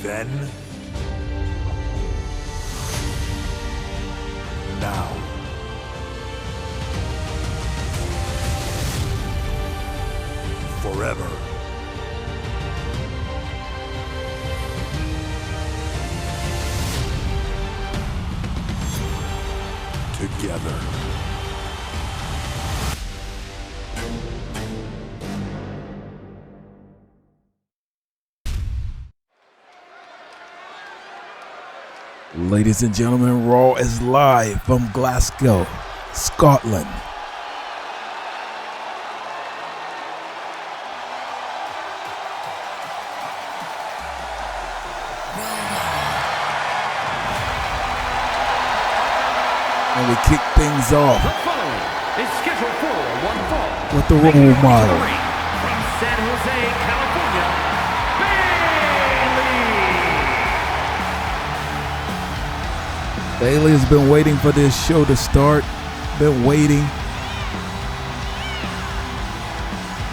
Then, now, forever. Together. Ladies and gentlemen, Raw is live from Glasgow, Scotland. And we kick things off The following is scheduled for one fall with the role model. From San Jose, California, Bayley. Bayley has been waiting for this show to start. Been waiting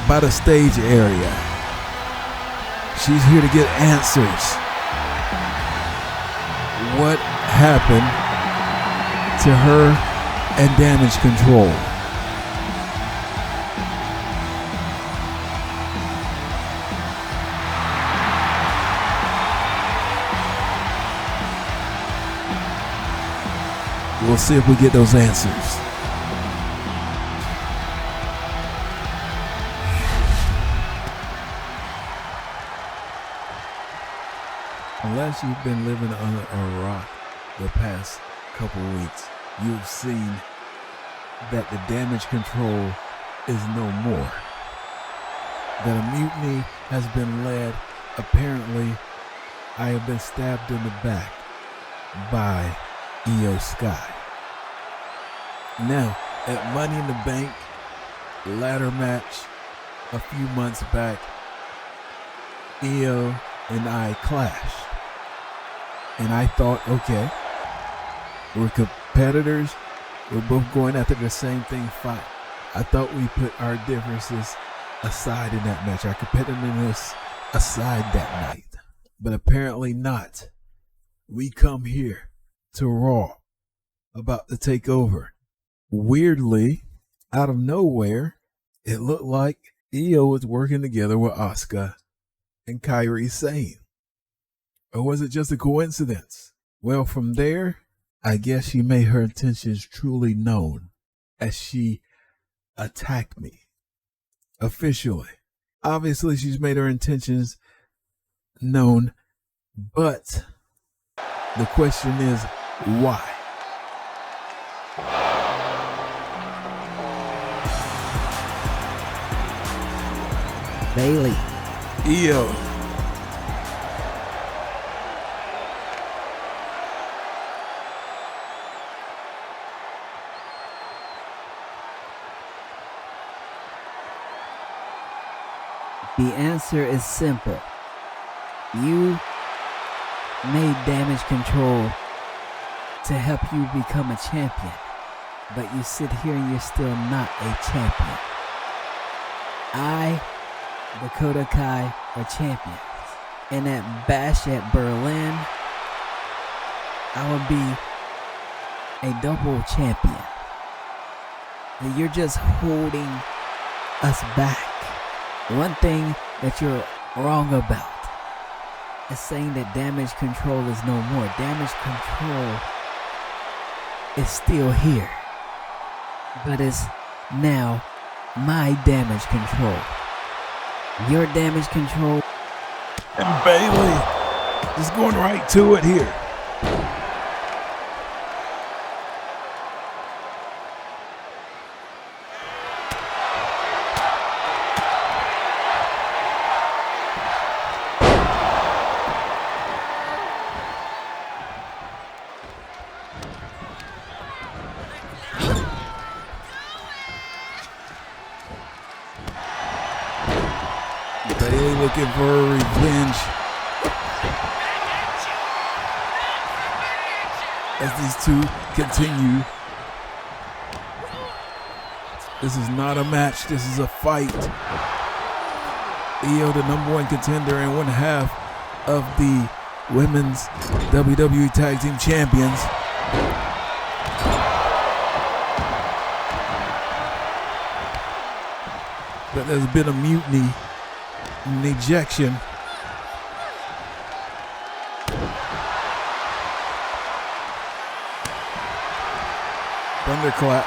by the stage area. She's here to get answers. What happened to her and Damage Control? We'll see if we get those answers. Unless you've been living under a rock the past couple weeks, you've seen that the Damage Control is no more. That a mutiny has been led. Apparently, I have been stabbed in the back by Io Sky. Now, at Money in the Bank ladder match a few months back, Io and I clashed. And I thought, okay, we're competitors. We're both going after the same thing, fight. I thought we put our differences aside in that match, our competitiveness aside that night. But apparently not. We come here to Raw, about to take over. Weirdly, out of nowhere, it looked like Io was working together with Asuka and Kairi Sane. Or was it just a coincidence? Well, from there, I guess she made her intentions truly known as she attacked me. Officially. Obviously, she's made her intentions known, but the question is, why? Bayley. Io. The answer is simple. You made Damage Control to help you become a champion, but you sit here and you're still not a champion. I, Dakota Kai, are champions. And at Bash at Berlin, I will be a double champion. And you're just holding us back. One thing that you're wrong about is saying that Damage Control is no more. Damage Control is still here, but it's now my Damage Control. Your Damage Control. And Bayley just going right to it here. Bayley looking for revenge as these two continue. This is not a match, this is a fight. Io, the #1 contender and one half of the Women's WWE Tag Team Champions. But there's been a mutiny, an ejection. Thunderclap.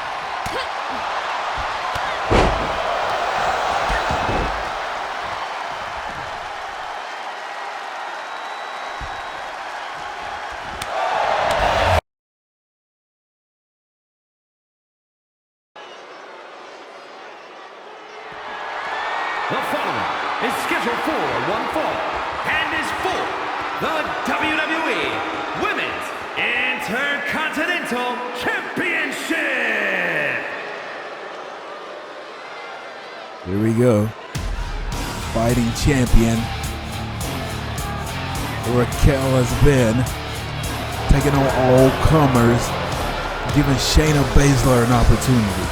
The following is scheduled for one fall and is for the WWE Women's Intercontinental Championship. Here we go. Fighting champion Raquel has been taking on all comers, giving Shayna Baszler an opportunity.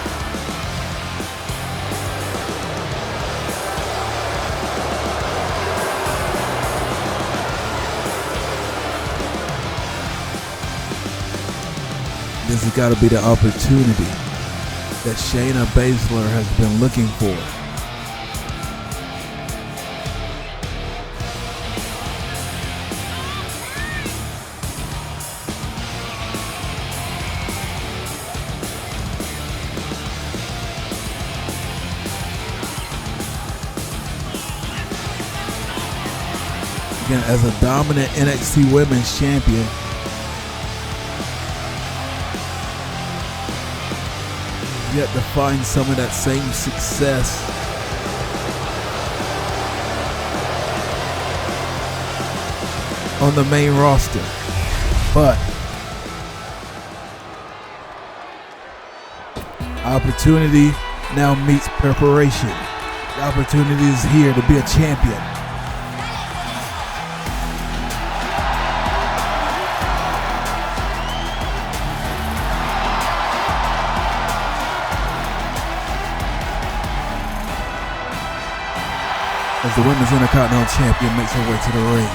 This has got to be the opportunity that Shayna Baszler has been looking for. Again, as a dominant NXT Women's Champion, yet to find some of that same success on the main roster. But opportunity now meets preparation. The opportunity is here to be a champion. As the Women's Intercontinental Champion makes her way to the ring.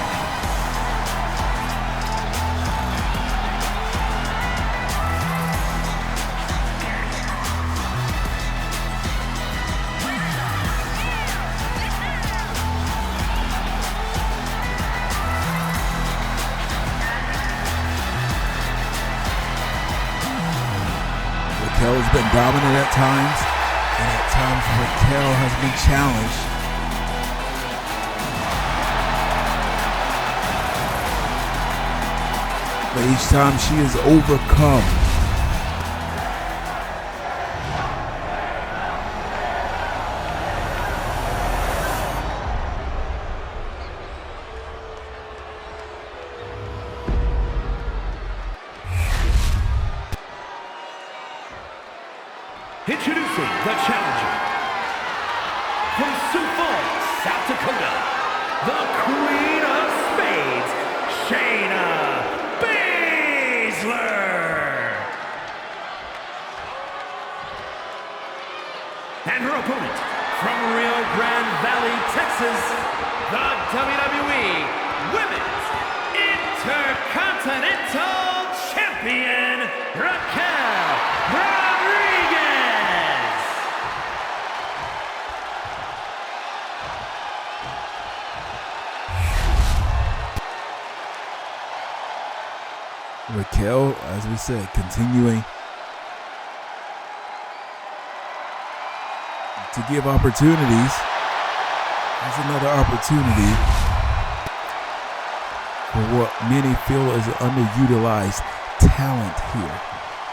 Raquel has been dominant at times, and at times Raquel has been challenged. But each time she is overcome. Introducing the challenger from Sioux Falls, South Dakota, the Queen of Spades, Shayna Baszler. And her opponent from Rio Grande Valley, Texas, the WWE Women's Intercontinental Champion, Raquel Rodriguez. Raquel, as we said, continuing to give opportunities. There's another opportunity for what many feel is underutilized talent here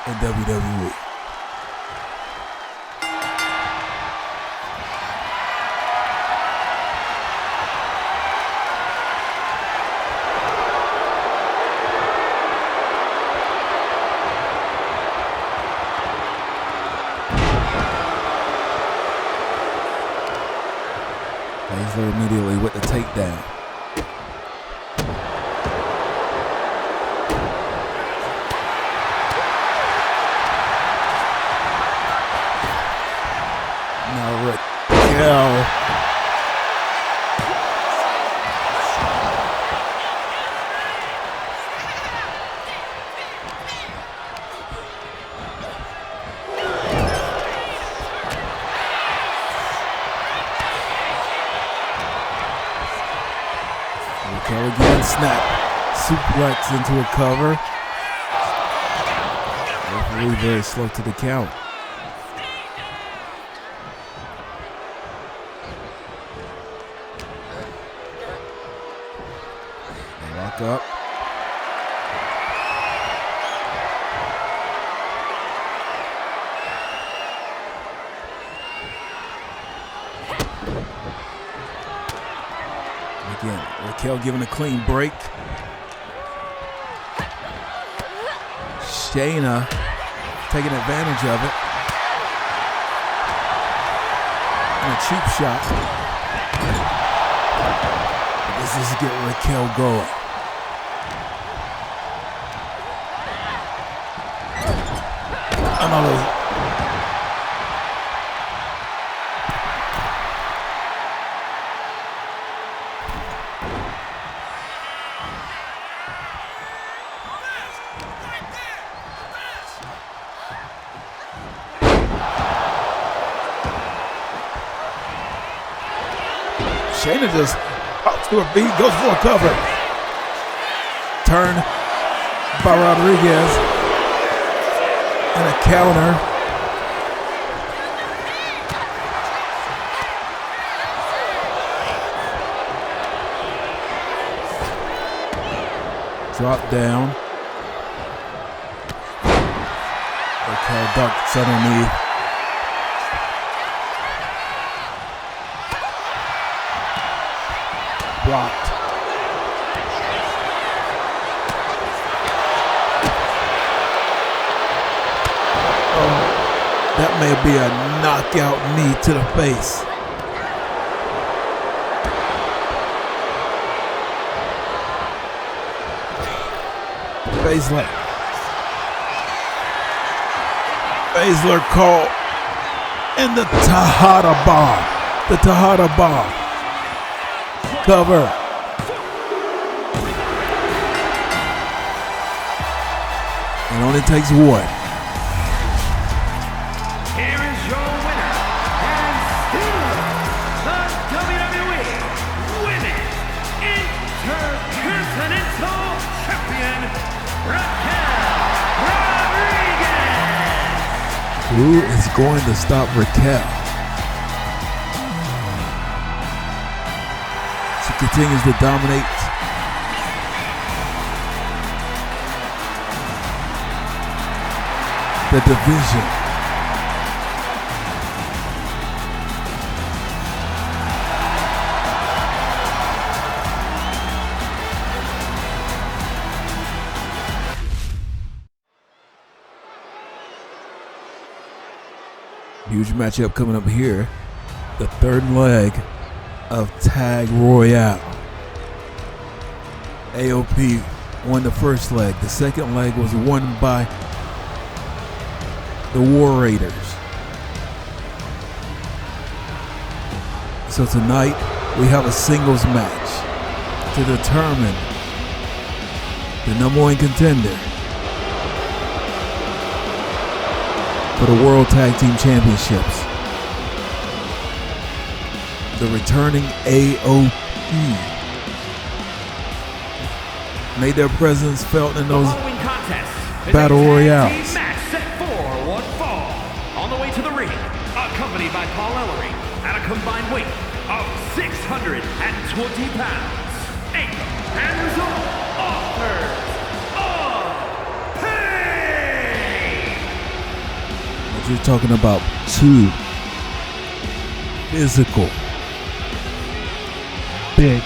in WWE. Baszler immediately with the takedown. Now Raquel. Raquel again, snap, suplex into a cover. Referee very slow to the count. Lock up. Again, Raquel giving a clean break. Shayna taking advantage of it. And a cheap shot. This is to get Raquel going. Another. Shayna just pops to her feet, goes for a cover. Turn by Rodriguez. And a counter. Drop down. Raquel ducks underneath. Blocked. Oh, that may be a knockout knee to the face. Baszler caught in the Tejada bomb. The Tejada bomb. Cover. It only takes one. Here is your winner and still the WWE Women's Intercontinental Champion, Raquel Rodriguez. Who is going to stop Raquel? She continues to dominate. The division. Huge matchup coming up here. The third leg of Tag Royale. AOP won the first leg. The second leg was won by the War Raiders. So tonight we have a singles match to determine the number one contender for the World Tag Team Championships. The returning AOP made their presence felt in those battle royales. Match set for one fall. On the way to the ring, accompanied by Paul Ellery at a combined weight of 620 pounds. 8 and result authors of pain. But you're talking about two physical big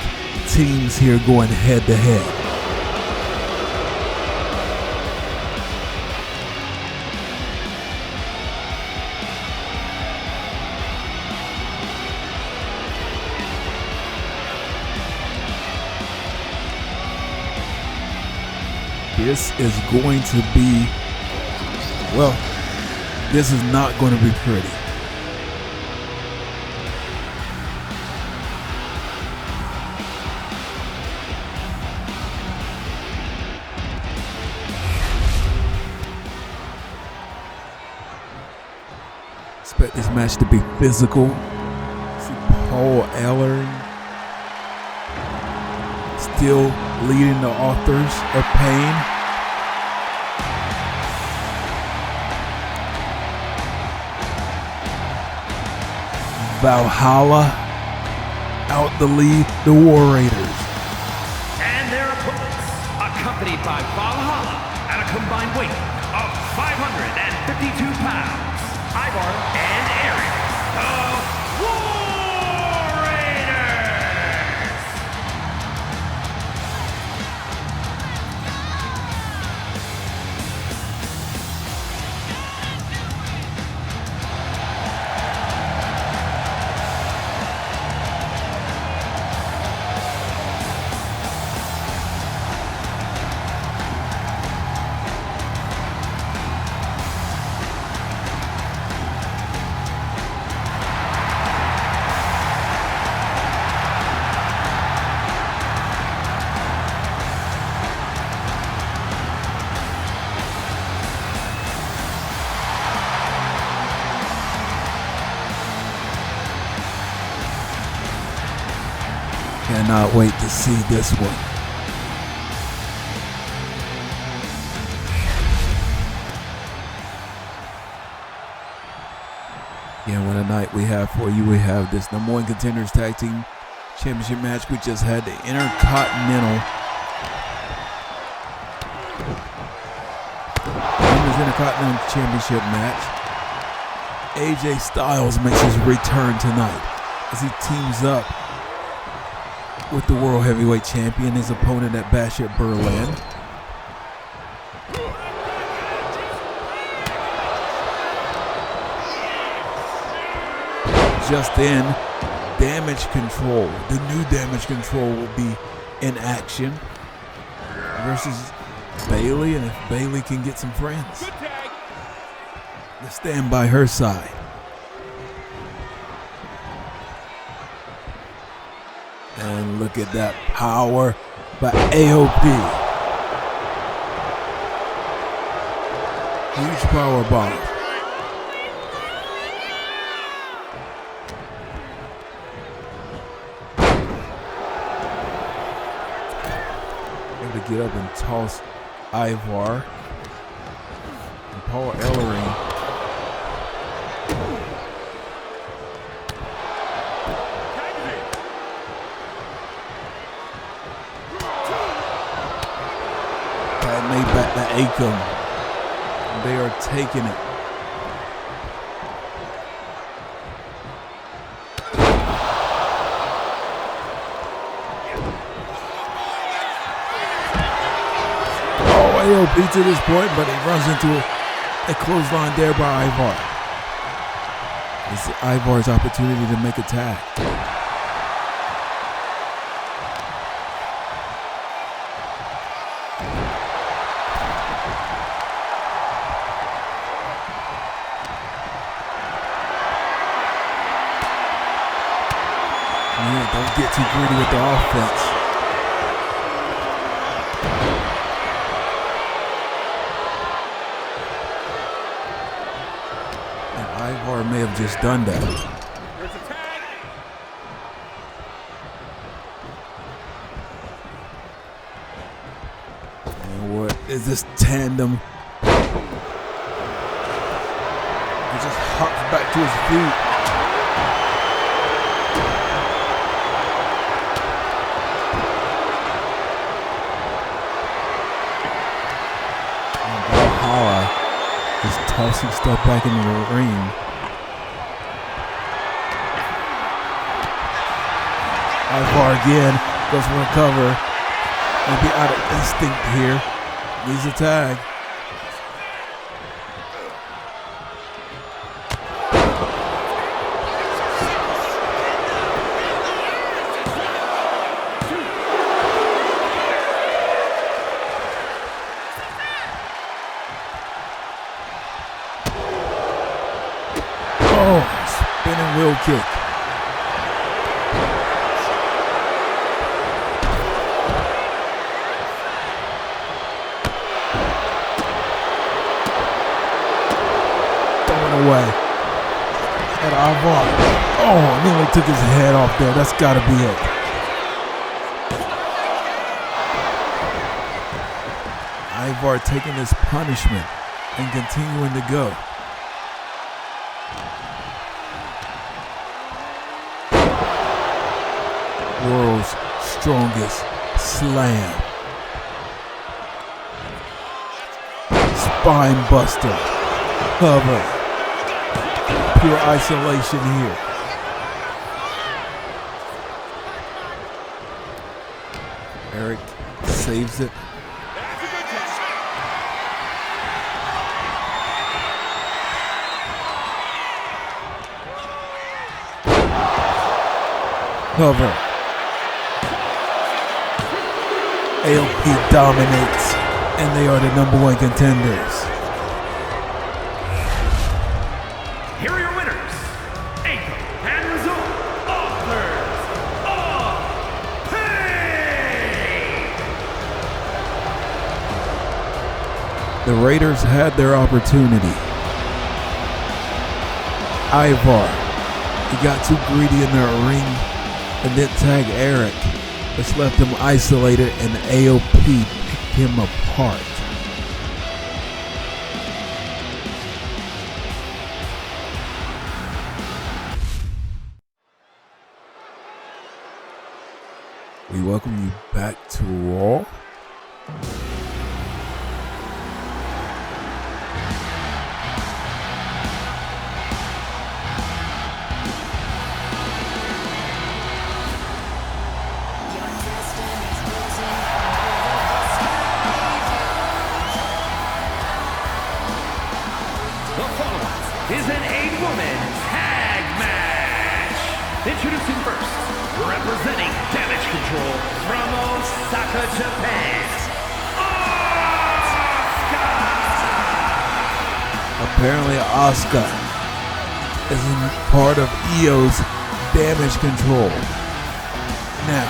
teams here going head to head. This is going to be, well, this is not going to be pretty. Expect this match to be physical. See Paul Ellery still leading the authors of pain. Valhalla out to lead the War Raiders. And their opponents, accompanied by Valhalla at a combined weight of 552 pounds, Ivar and Eric, the War Raiders! Cannot wait to see this one. Again, what a night we have for you. We have this number one contenders tag team championship match. We just had the Intercontinental Championship match. AJ Styles makes his return tonight as he teams up with the World Heavyweight Champion, his opponent at Bash at Berlin. Just in, Damage Control, the new Damage Control will be in action versus Bayley, and if Bayley can get some friends to stand by her side. And look at that power by AOP. Huge power bomb. Able to get up and toss Ivar. And Paul Ellering. Made back to Akam. They are taking it. Oh, AOP to this point, but he runs into a clothesline there by Ivar. It's Ivar's opportunity to make a tag. Don't get too greedy with the offense. And Ivar may have just done that. There's a tag. And what is this tandem? He just hops back to his feet. Just tossing stuff back into the ring. Ivar again goes for a cover. Maybe out of instinct here. Needs a tag. Spinning wheel kick. Throwing away. At Ivar. Oh, nearly took his head off there. That's got to be it. Ivar taking his punishment and continuing to go. World's strongest slam. Spine buster. Cover. Pure isolation here. Eric saves it. Cover. AOP dominates, and they are the #1 contenders. Here are your winners, and result, authors of pain. The Raiders had their opportunity. Ivar, he got too greedy in the ring and didn't tag Eric, which left him isolated, and AOP picked him apart. We welcome you back to Raw. Is an 8-woman tag match. Introducing first, representing Damage Control from Osaka, Japan, Asuka. Apparently Asuka is part of Io's Damage Control. Now,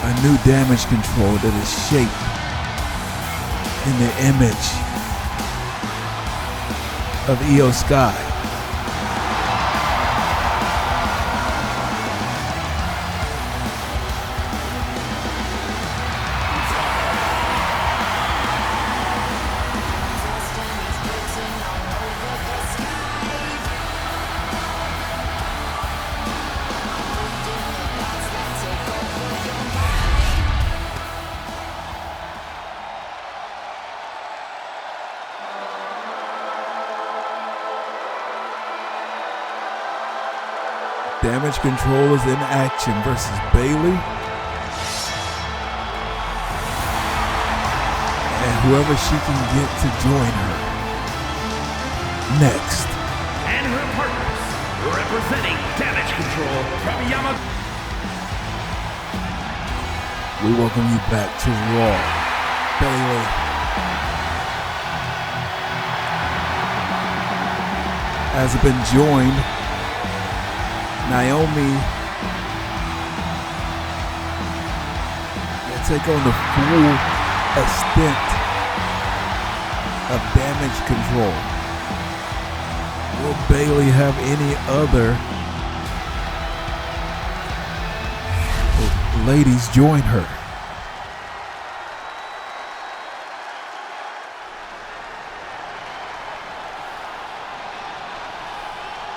a new Damage Control that is shaped in the image of Io Sky. Damage Control is in action versus Bayley. And whoever she can get to join her. Next. And her partners, representing Damage Control from Yamaguchi. We welcome you back to Raw. Bayley has been joined. Naomi will take on the full extent of Damage Control. Will Bayley have any other ladies join her?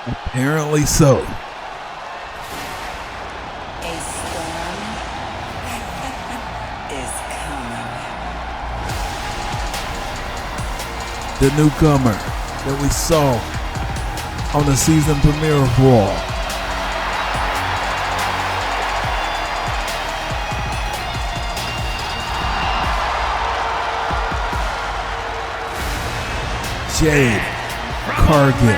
Apparently so. The newcomer that we saw on the season premiere of Raw. Jade Cargill.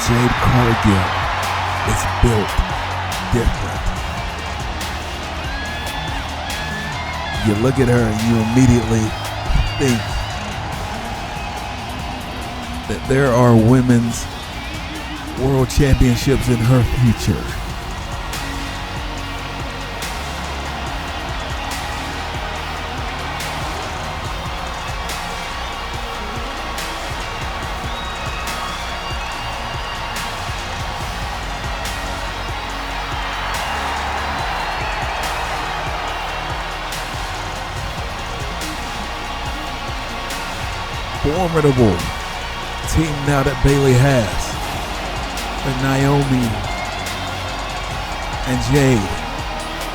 Jade Cargill is built different. You look at her and you immediately think that there are women's world championships in her future. formidable team now that Bayley has. With Naomi and Jade,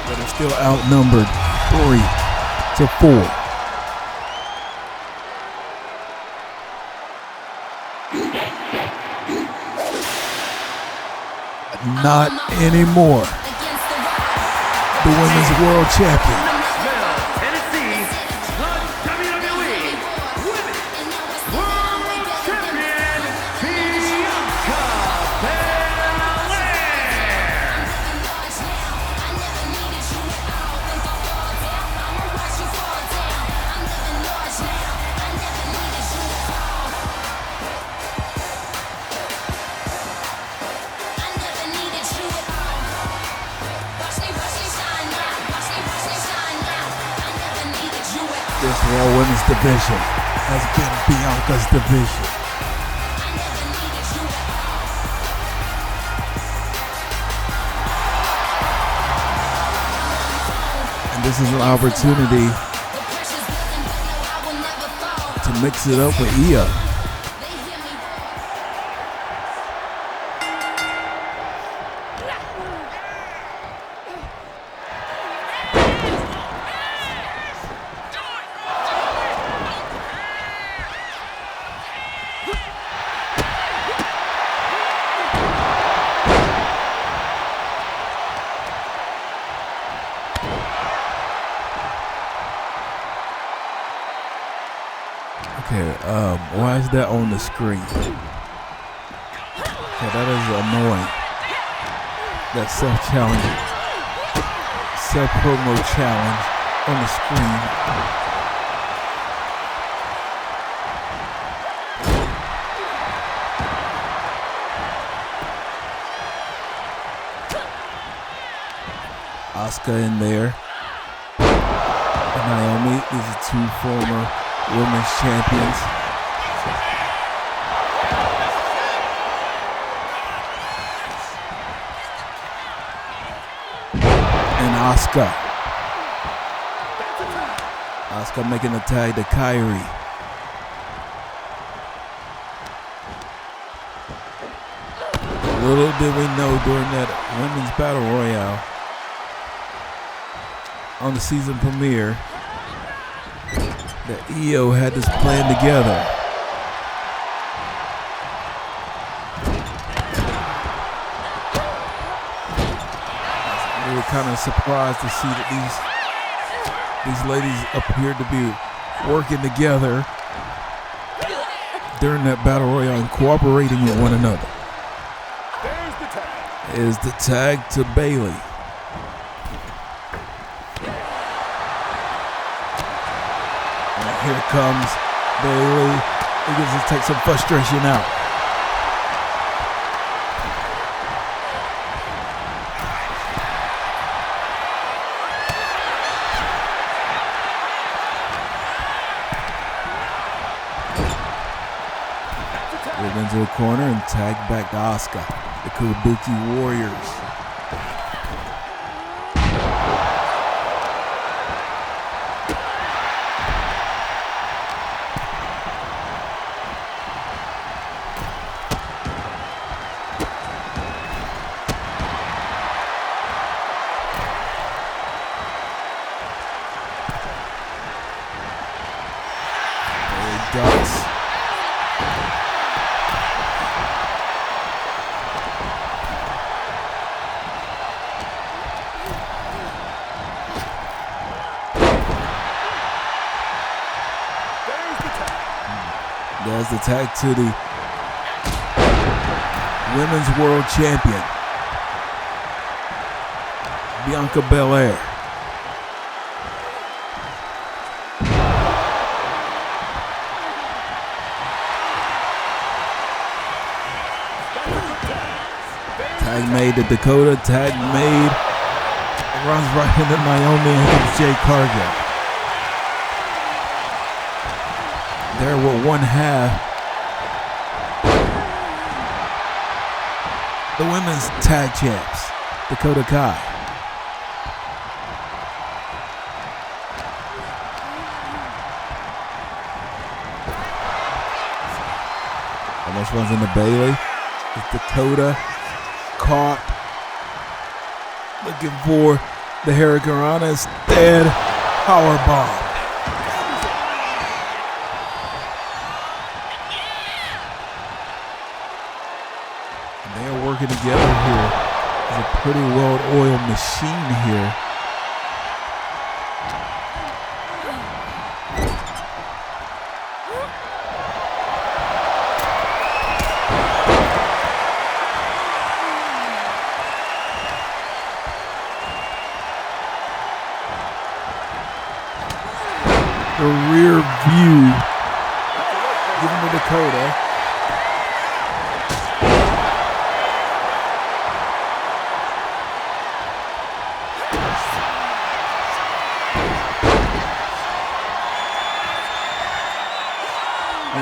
but are still outnumbered 3-4. Not anymore. The Women's World Champion. Tennessee, the WWE Women's World Champion, Bianca Belair. This Raw Women's division has been Bianca's division. And this is an opportunity to mix it up with Io. Why is that on the screen? Okay, that is annoying. That self-challenge, self-promo challenge on the screen. Asuka in there. And Naomi, these are two former women's champions. And Asuka making the tag to Kyrie. Little did we know during that women's battle royale on the season premiere that Io had this plan together. We were kind of surprised to see that these ladies appeared to be working together during that battle royale and cooperating with one another. Is the tag to Bayley. And here comes Bayley. He gets to take some frustration out. Move into the corner and tag back to Asuka. The Kabuki Warriors. Ducks. There's the tag to the Women's World Champion, Bianca Belair. Tag made to Dakota, tag made, runs right into Naomi and hits Jade Cargill. There were one half. The women's tag champs, Dakota Kai. Plus one's into Bayley. It's Dakota. Caught. Looking for the Hurricane instead. Powerbomb. They are working together here. It's a pretty well-oiled machine here. The rear view. Give him to Dakota.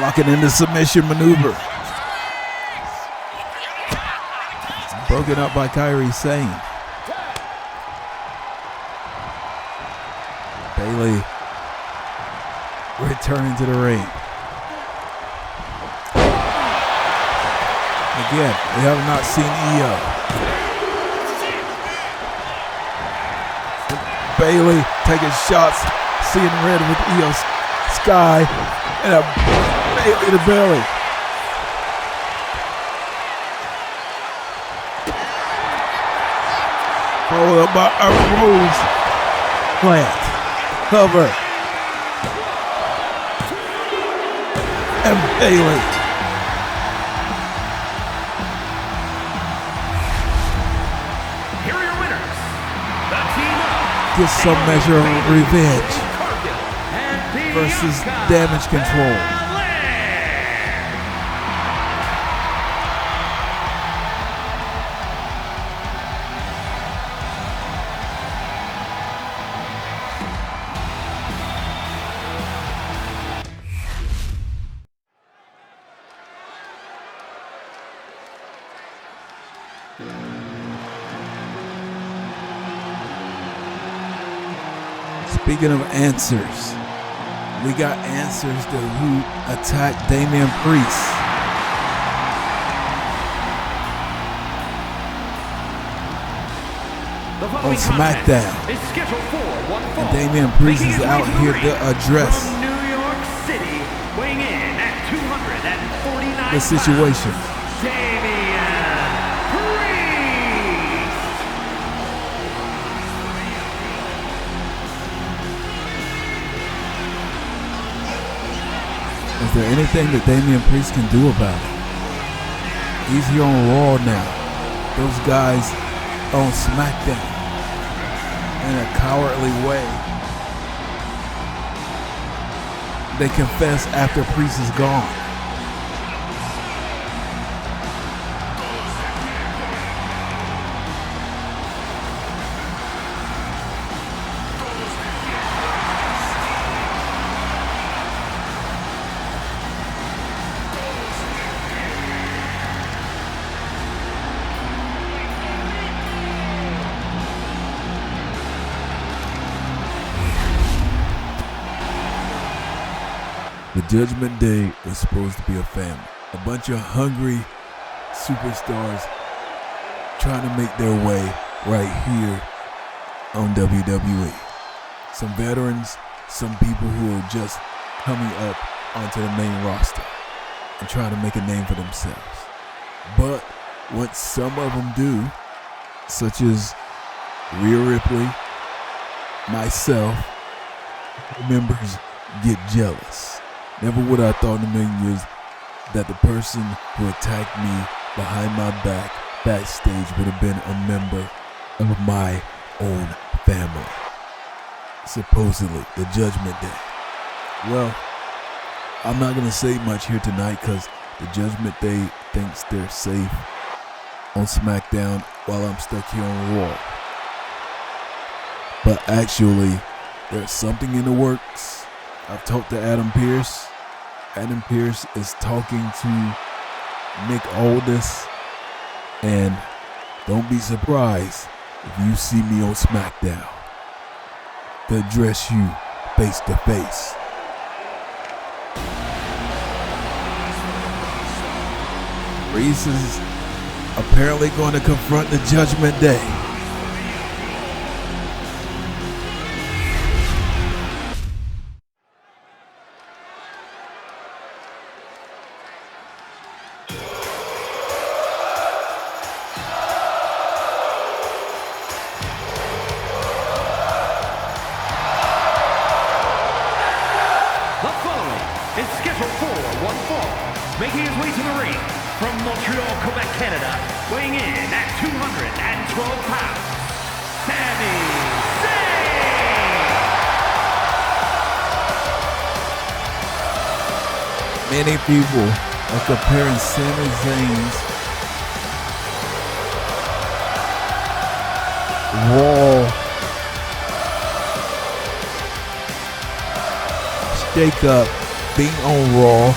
Locking into submission maneuver. Broken up by Kairi Sane. Bayley returning to the ring. Again, we have not seen Io. Bayley taking shots, seeing red with Io Sky, and a Bayley to belly. Followed up by a Rose plant. Cover. And Bayley. Here are your winners. The team of Get some measure of revenge versus Damage Control. Speaking of answers, we got answers to who attacked Damian Priest. On SmackDown. And Damian Priest is out here to address From New York City, weighing in at 249 the situation. pounds, Damian Priest. Is there anything that Damian Priest can do about it? He's here on Raw now. Those guys on SmackDown in a cowardly way. They confess after Priest is gone. The Judgment Day was supposed to be a family. A bunch of hungry superstars trying to make their way right here on WWE. Some veterans, some people who are just coming up onto the main roster and trying to make a name for themselves. But what some of them do, such as Rhea Ripley, myself, members get jealous. Never would I thought in a million years that the person who attacked me behind my back backstage would have been a member of my own family. Supposedly, the Judgment Day. Well, I'm not going to say much here tonight because the Judgment Day thinks they're safe on SmackDown while I'm stuck here on Raw. But actually, there's something in the works. I've talked to Adam Pearce. Adam Pearce is talking to Nick Aldis. And don't be surprised if you see me on SmackDown to address you face to face. Reese is apparently going to confront the Judgment Day. Making his way to the ring from Montreal, Quebec, Canada, weighing in at 212 pounds, Sami Zayn! Many people are comparing Sami Zayn's Raw shake-up being on Raw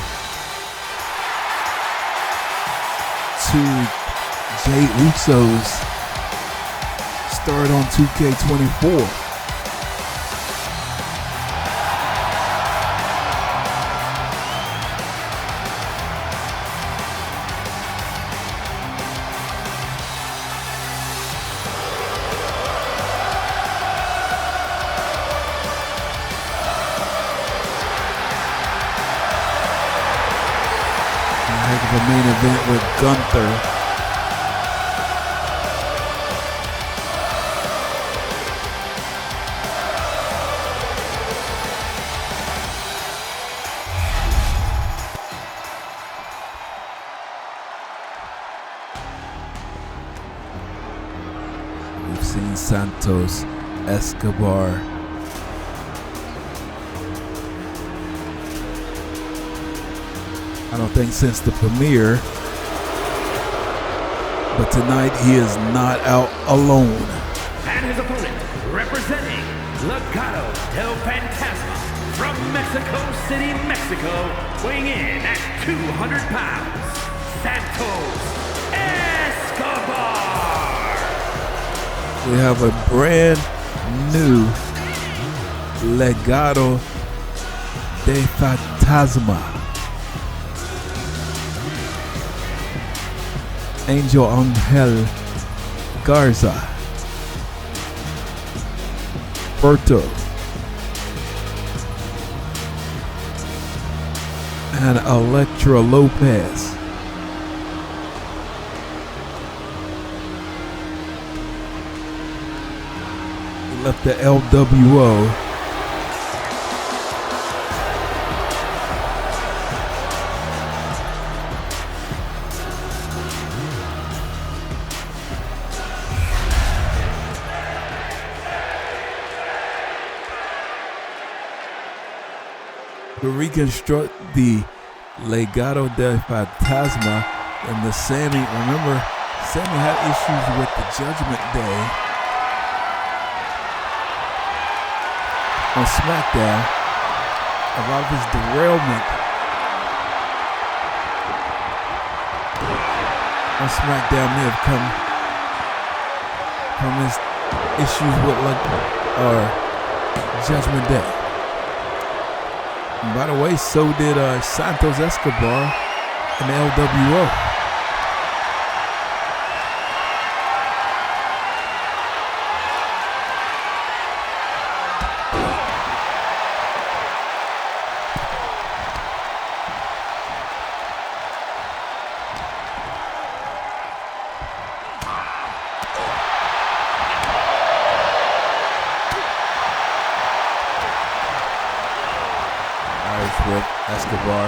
to Jey Uso's start on 2K24. Heck of a main event with Gunther. We've seen Santos, Escobar, I don't think since the premiere, but tonight he is not out alone. And his opponent, representing Legado del Fantasma from Mexico City, Mexico, weighing in at 200 pounds, Santos Escobar. We have a brand new Legado del Fantasma. Angel Angel Garza, Berto, and Elektra Lopez. We left the LWO. To reconstruct the Legado del Fantasma and the Sami. Remember, Sami had issues with the Judgment Day on SmackDown. A lot of his derailment on SmackDown may have come from his issues with Judgment Day. And by the way, so did Santos Escobar in the LWO. With Escobar.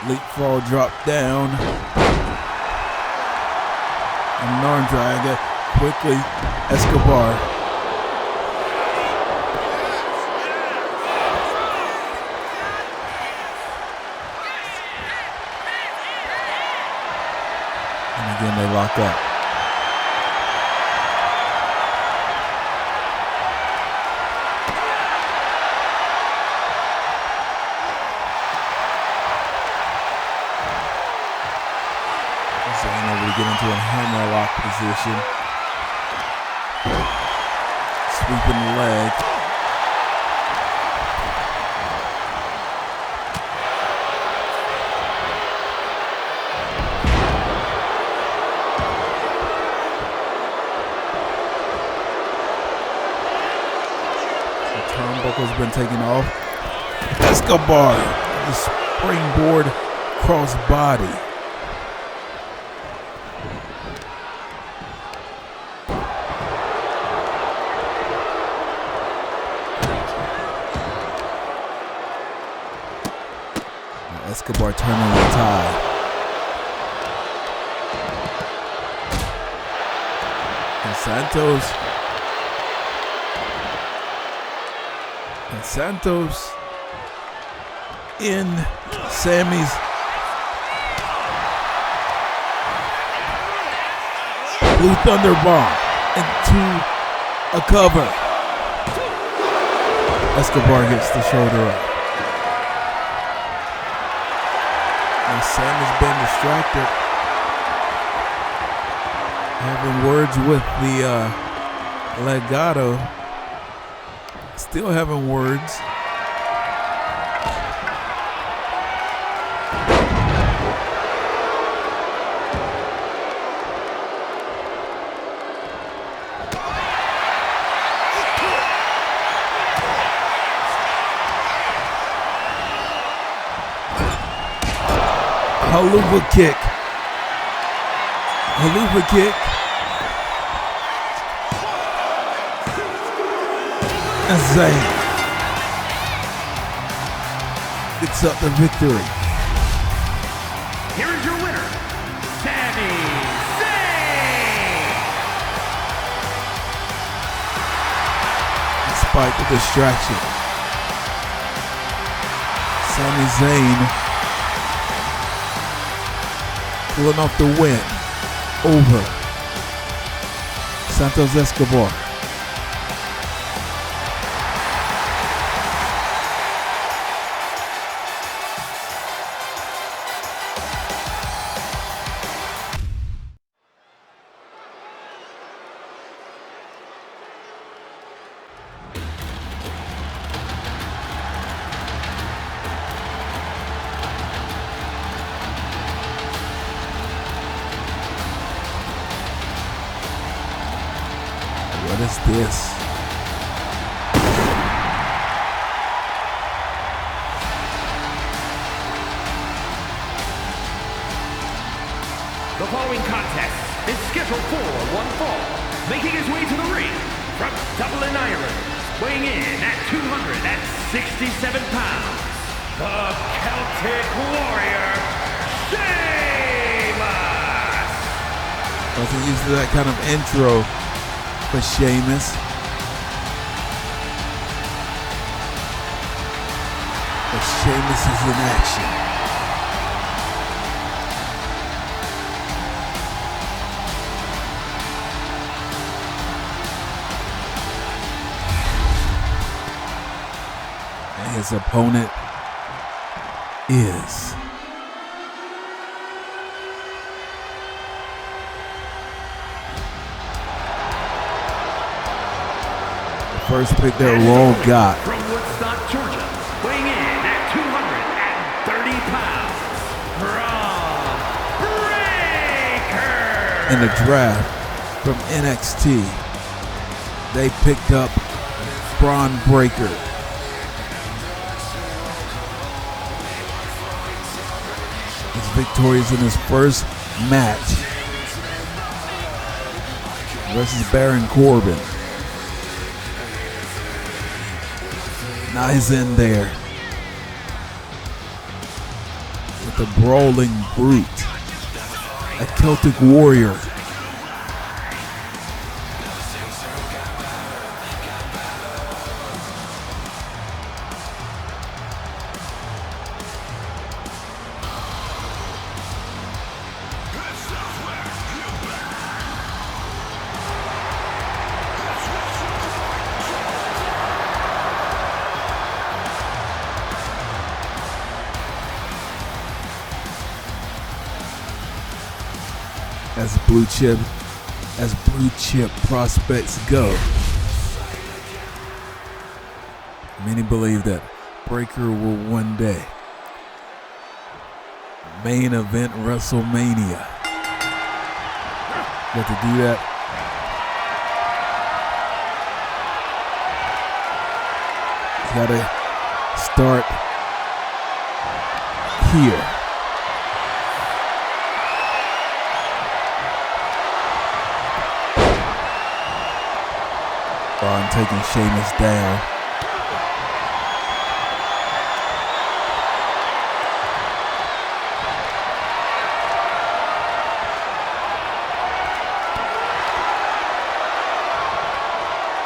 Leapfrog drop down. And arm drag it quickly. Escobar. And again they lock up. Zayn able to get into a hammerlock position. Sweeping the leg. Turnbuckle's been taken off. Escobar, the springboard crossbody. Escobar turning the tide. And Santos in Sami's Blue Thunder Bomb into a cover. Escobar gets the shoulder up. And Sami's been distracted, having words with the Legado. Still having words. Haluva kick. Haluva kick. And Zayn gets up the victory. Here is your winner, Sami Zayn. Despite the distraction, Sami Zayn pulling off the win over Santos Escobar. What is this? The following contest is scheduled for one fall. Making his way to the ring from Dublin, Ireland, weighing in at 267 pounds, the Celtic Warrior, Sheamus! Wasn't used to that kind of intro for Sheamus. But Sheamus is in action. And his opponent is first pick that Raw got. From Woodstock, Georgia, weighing in at 230 pounds, Bron Breakker. In the draft from NXT, they picked up Bron Breakker. He's victorious in his first match versus Baron Corbin. Now he's in there with the Brawling Brute, a Celtic Warrior. As blue chip prospects go. Many believe that Breakker will one day main event WrestleMania. But to do that, gotta start here. Bron taking Sheamus down.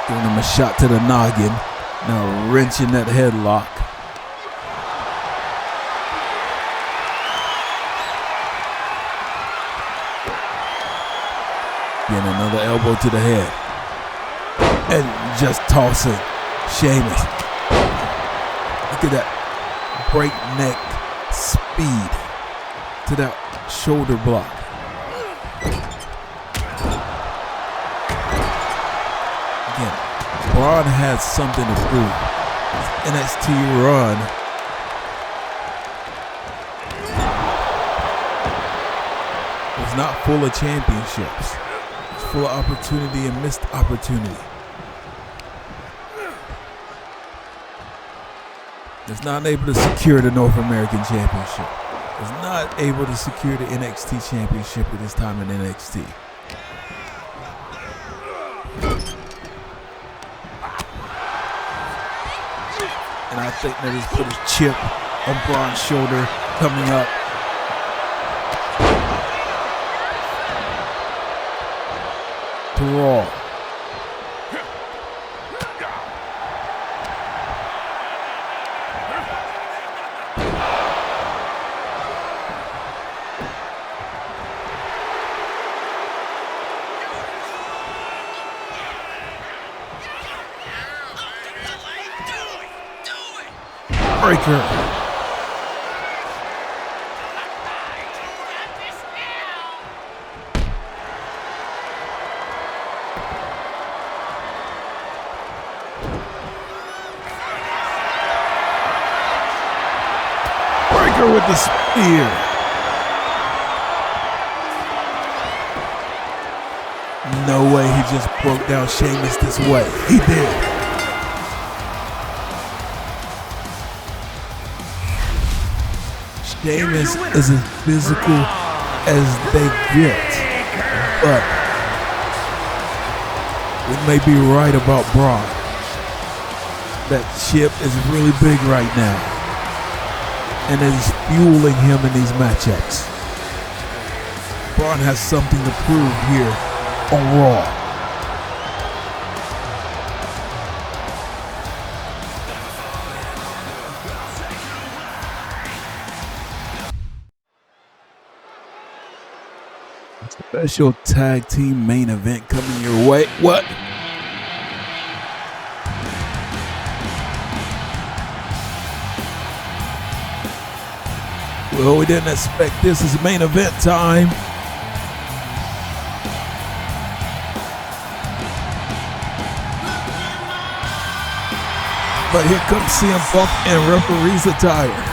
Giving him a shot to the noggin. Now wrenching that headlock. Getting another elbow to the head. And just tossing Sheamus. Look at that breakneck speed to that shoulder block. Again, Bron has something to prove. His NXT run was not full of championships. It was full of opportunity and missed opportunity. Was not able to secure the North American Championship. Was not able to secure the NXT Championship at his time in NXT. And I think that he's put his chip on Bron's shoulder coming up. To Raw. Breaker. Breaker with the spear. No way he just broke down Sheamus this way. He did. Sheamus is as physical as they get, but we may be right about Bron. That chip is really big right now, and it is fueling him in these matchups. Bron has something to prove here on Raw. Special tag team main event coming your way. What? Well, we didn't expect this as main event time. But here comes CM Punk in referee's attire.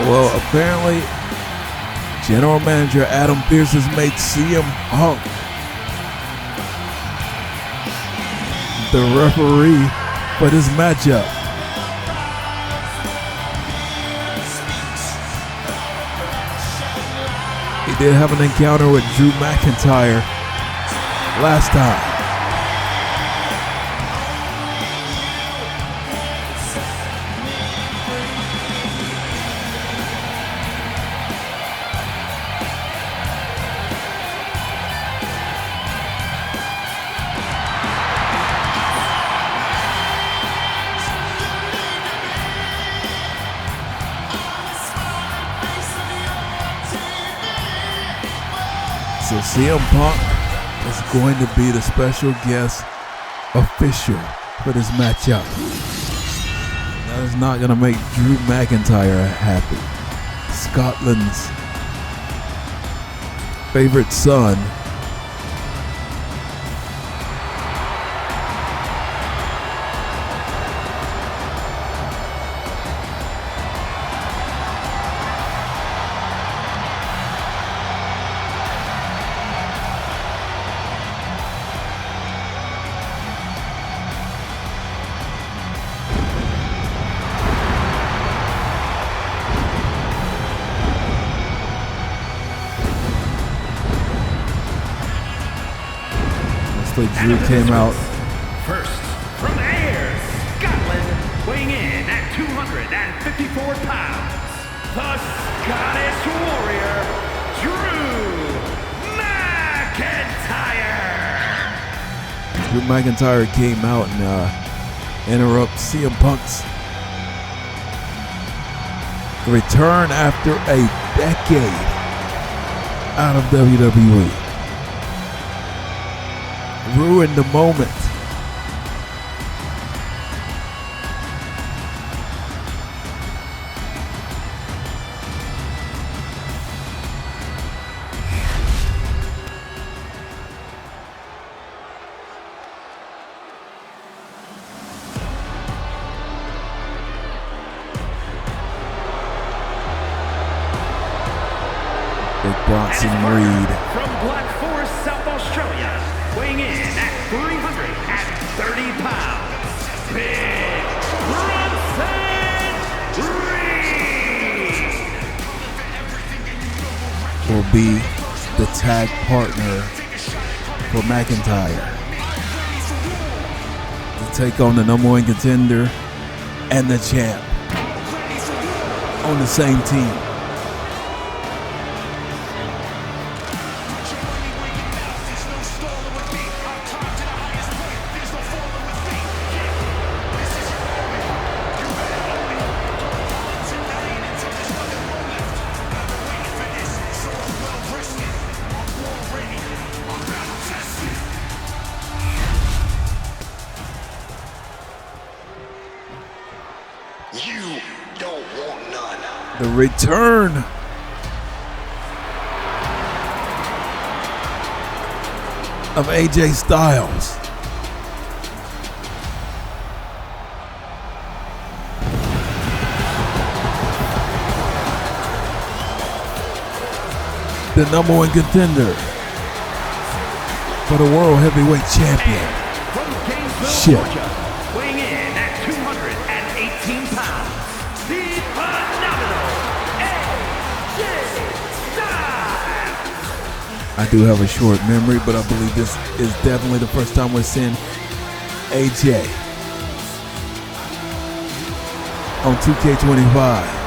Well, apparently, General Manager Adam Pearce has made CM Punk the referee for this matchup. He did have an encounter with Drew McIntyre last time. So CM Punk is going to be the special guest official for this matchup. That is not going to make Drew McIntyre happy. Scotland's favorite son. Drew came out. First, from Ayr, Scotland, weighing in at 254 pounds, the Scottish Warrior, Drew McIntyre. Drew McIntyre came out and interrupt CM Punk's return after a decade out of WWE. Ruined the moment. Big Bronson Reed. From Black Forest, South Australia, weighing in at 330 pounds, Big Bronson Reed will be the tag partner for McIntyre to take on the number one contender and the champ on the same team. The return of AJ Styles. The number one contender for the World Heavyweight Champion. Shit. Weighing in at 218 pounds, the phenomenal AJ Styles. I do have a short memory, but I believe this is definitely the first time we're seeing AJ on 2K25.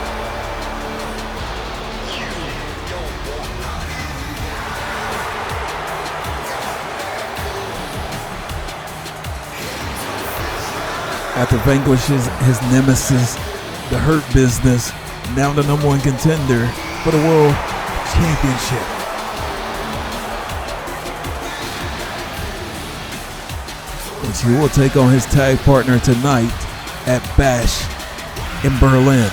After vanquishes his nemesis, the Hurt Business, now the number one contender for the World Championship. Which he will take on his tag partner tonight at Bash in Berlin.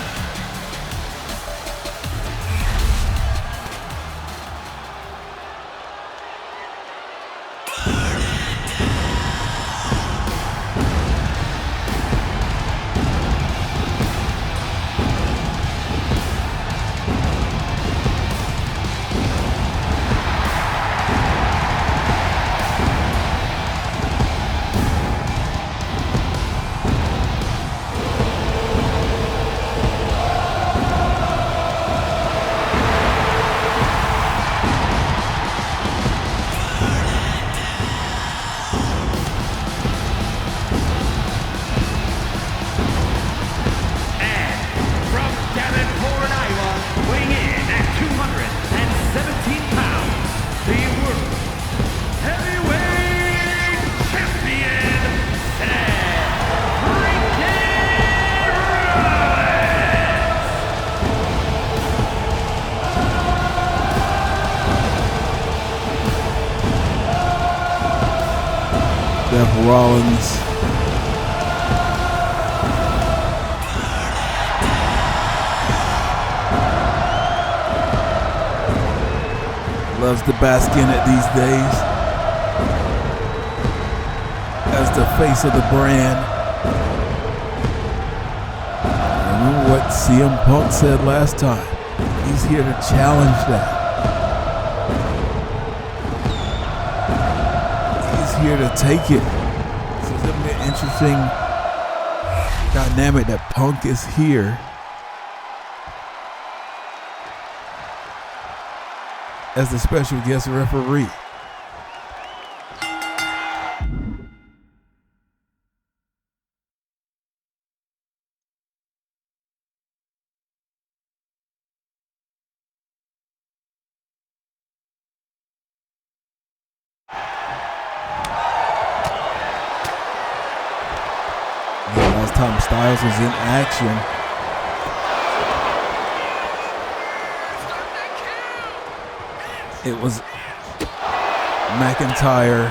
Seth Rollins. Loves to bask in it these days as the face of the brand. Remember what CM Punk said last time. He's here to challenge that. He's here to take it. This is an interesting dynamic that Punk is here as the special guest referee. Last time Styles was in action, it was McIntyre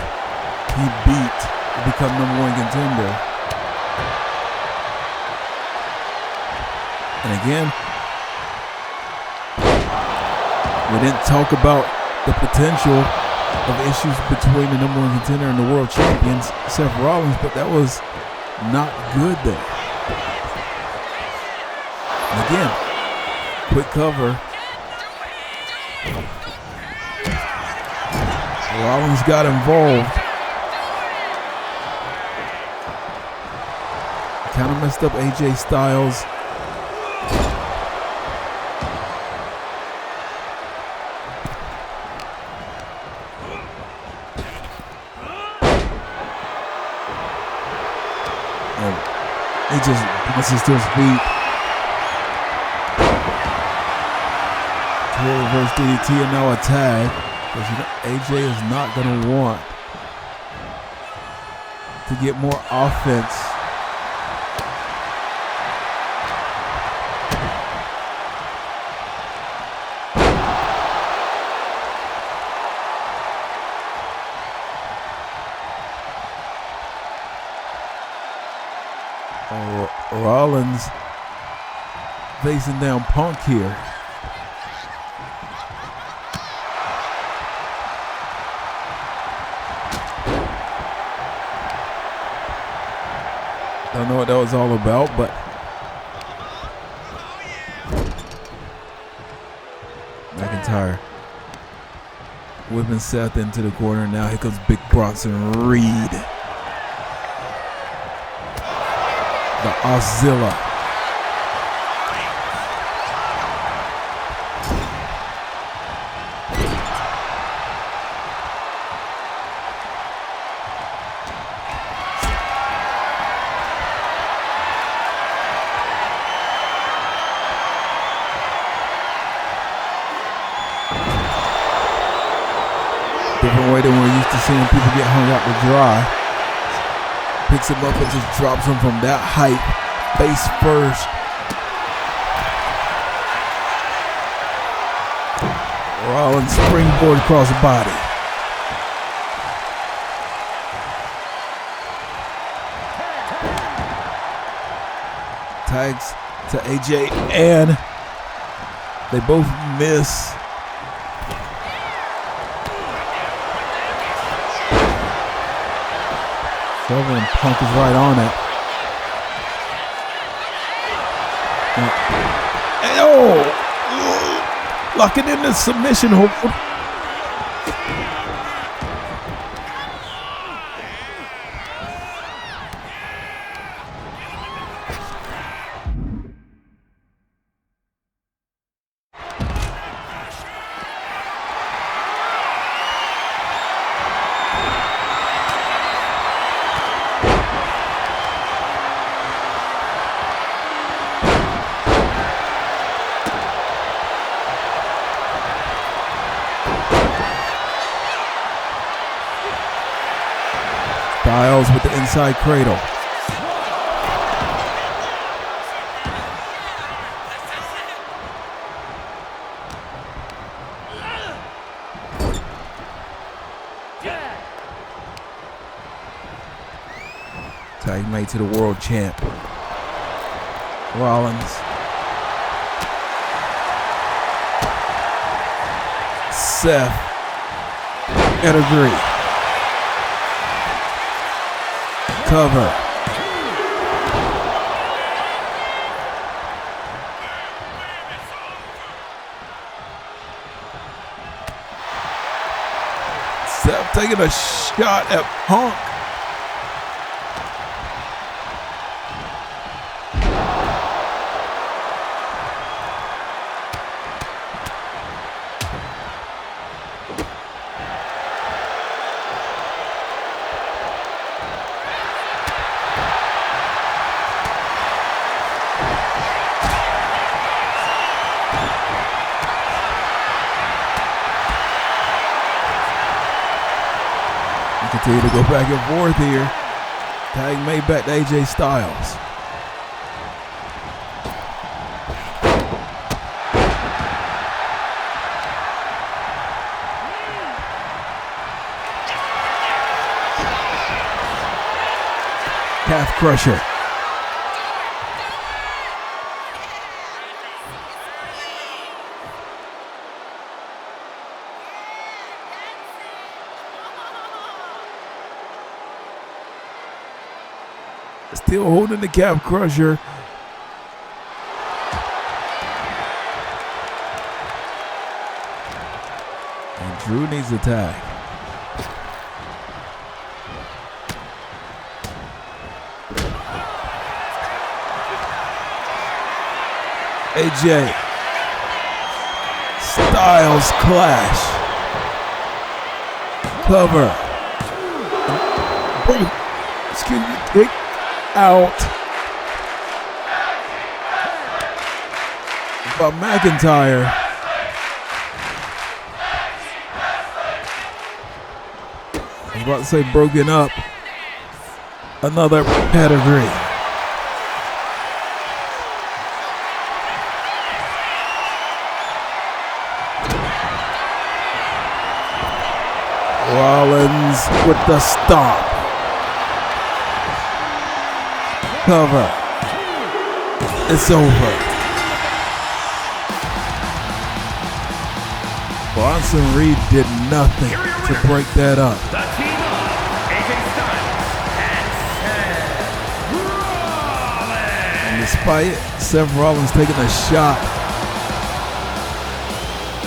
he beat to become #1 contender. And again, we didn't talk about the potential of issues between the #1 contender and the world champions, Seth Rollins, but that was not good there. And again, quick cover. Rollins got involved. Kind of messed up AJ Styles. He just bounces to his feet. Tail reverse DDT and now a tag. Because AJ is not going to want to get more offense. Rollins facing down Punk here. Don't know what that was all about, but McIntyre whipping Seth into the corner. Now here comes Big Bronson Reed. The Auszilla. Different way than we're used to seeing people get hung out to dry. Picks him up and just drops him from that height, face first. Rollins springboard across the body. Tags to AJ and they both miss. And Punk is right on it. Oh! Lock it in the submission hold. Styles with the inside cradle. Tag made to the world champ. Rollins. Seth. Pedigree. Cover. Seth taking a shot at Punk. Continue to go back and forth here. Tag made back to AJ Styles. Calf crusher. Still holding the calf crusher. And Drew needs a tag. AJ Styles clash. Cover. Excuse me. Kick out by McIntyre. I was about to say broken up. Another pedigree. Rollins with the stomp. Cover. It's over. Bronson Reed did nothing to break that up. The team of AJ Styles and Seth Rollins. And despite Seth Rollins taking a shot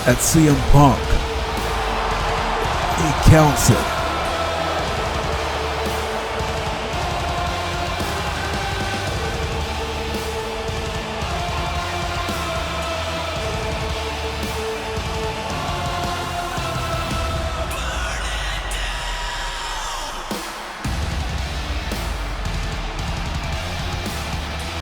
at CM Punk, he counts it.